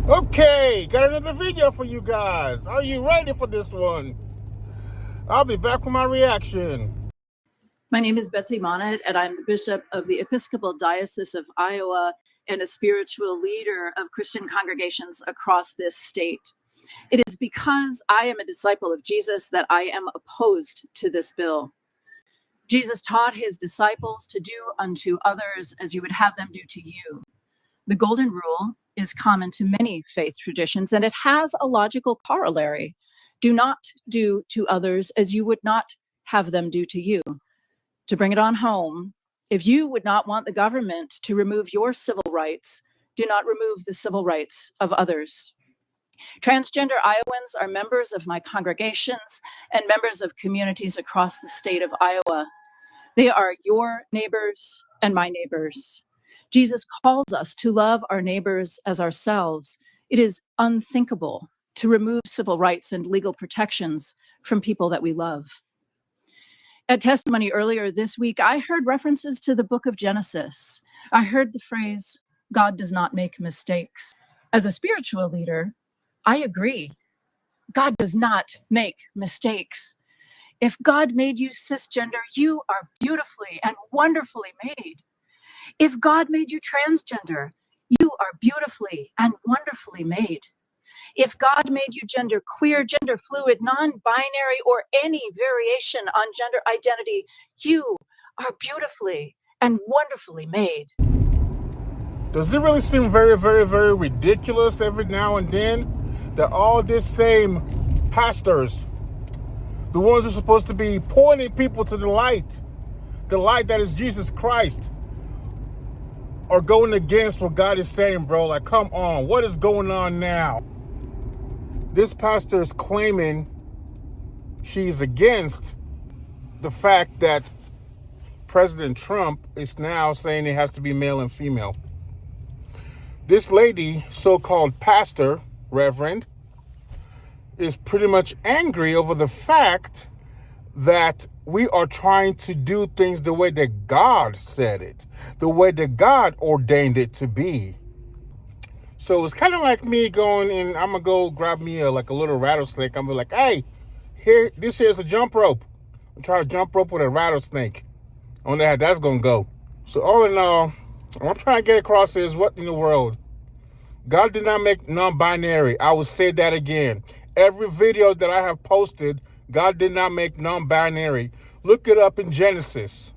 Okay, got another video for you guys. Are you ready for this one? I'll be back with my reaction. My name is Betsy Monnet, and I'm the Bishop of the Episcopal Diocese of Iowa and a spiritual leader of Christian congregations across this state. It is because I am a disciple of Jesus that I am opposed to this bill. Jesus taught his disciples to do unto others as you would have them do to you. The Golden Rule is common to many faith traditions, and it has a logical corollary. Do not do to others as you would not have them do to you. To bring it on home, if you would not want the government to remove your civil rights, do not remove the civil rights of others. Transgender Iowans are members of my congregations and members of communities across the state of Iowa. They are your neighbors and my neighbors. Jesus calls us to love our neighbors as ourselves. It is unthinkable to remove civil rights and legal protections from people that we love. At testimony earlier this week, I heard references to the book of Genesis. I heard the phrase, God does not make mistakes. As a spiritual leader, I agree. God does not make mistakes. If God made you cisgender, you are beautifully and wonderfully made. If God made you transgender, you are beautifully and wonderfully made. If God made you gender queer, gender fluid, non-binary, or any variation on gender identity, you are beautifully and wonderfully made. Does it really seem very, very, very ridiculous every now and then that all these same pastors, the ones who are supposed to be pointing people to the light that is Jesus Christ, are going against what God is saying, bro? Like, come on, what is going on now? This pastor is claiming she's against the fact that President Trump is now saying it has to be male and female. This lady, so-called pastor, reverend, is pretty much angry over the fact that we are trying to do things the way that God said it, the way that God ordained it to be. So it's kind of like me going and I'm gonna go grab me a little rattlesnake. I'm gonna be like, hey, this here's a jump rope. I'm trying to jump rope with a rattlesnake. I wonder how that's gonna go. So all in all, what I'm trying to get across is what in the world? God did not make non-binary. I will say that again. Every video that I have posted, God did not make non-binary. Look it up in Genesis.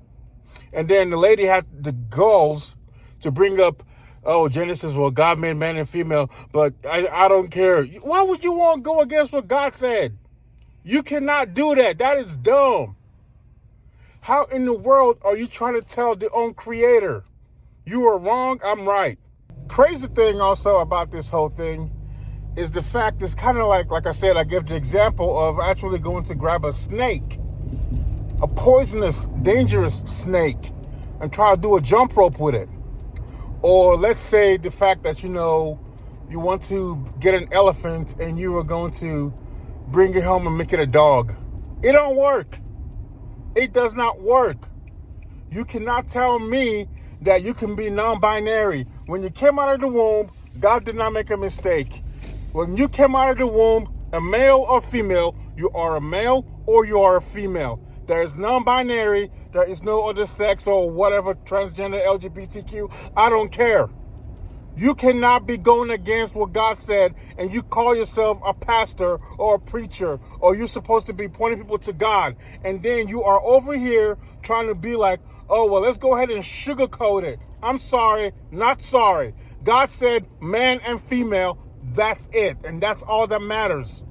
And then the lady had the goals to bring up, oh, Genesis, well, God made man and female, but I don't care. Why would you want to go against what God said? You cannot do that. That is dumb. How in the world are you trying to tell the own creator, you are wrong, I'm right? Crazy thing also about this whole thing is the fact it's kind of like I said, I give the example of actually going to grab a snake, a poisonous, dangerous snake, and try to do a jump rope with it. Or let's say the fact that, you want to get an elephant and you are going to bring it home and make it a dog. It don't work. It does not work. You cannot tell me that you can be non-binary. When you came out of the womb, God did not make a mistake. When you came out of the womb, a male or female, you are a male or you are a female. There is non-binary. There is no other sex or whatever, transgender, LGBTQ. I don't care. You cannot be going against what God said and you call yourself a pastor or a preacher, or you're supposed to be pointing people to God. And then you are over here trying to be like, oh, well, let's go ahead and sugarcoat it. I'm sorry, not sorry. God said man and female, that's it. And that's all that matters.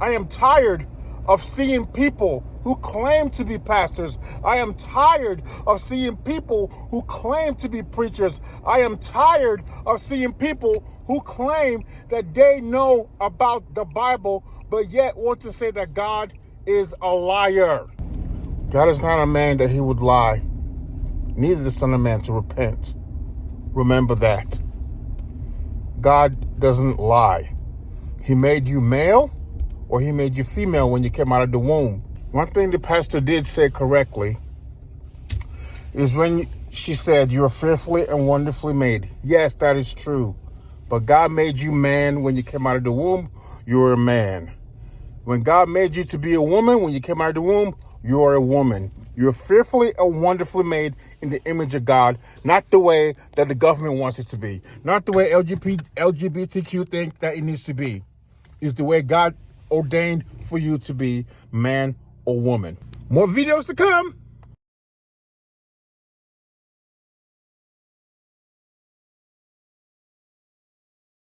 I am tired of seeing people who claim to be pastors. I am tired of seeing people who claim to be preachers. I am tired of seeing people who claim that they know about the Bible, but yet want to say that God is a liar. God is not a man that he would lie, neither the Son of Man to repent. Remember that. God doesn't lie. He made you male or he made you female when you came out of the womb. One thing the pastor did say correctly is when she said, you're fearfully and wonderfully made. Yes, that is true. But God made you man when you came out of the womb. You're a man. When God made you to be a woman, when you came out of the womb, you're a woman. You're fearfully and wonderfully made in the image of God, not the way that the government wants it to be, not the way LGBTQ think that it needs to be. It's the way God ordained for you to be, man or woman. More videos to come.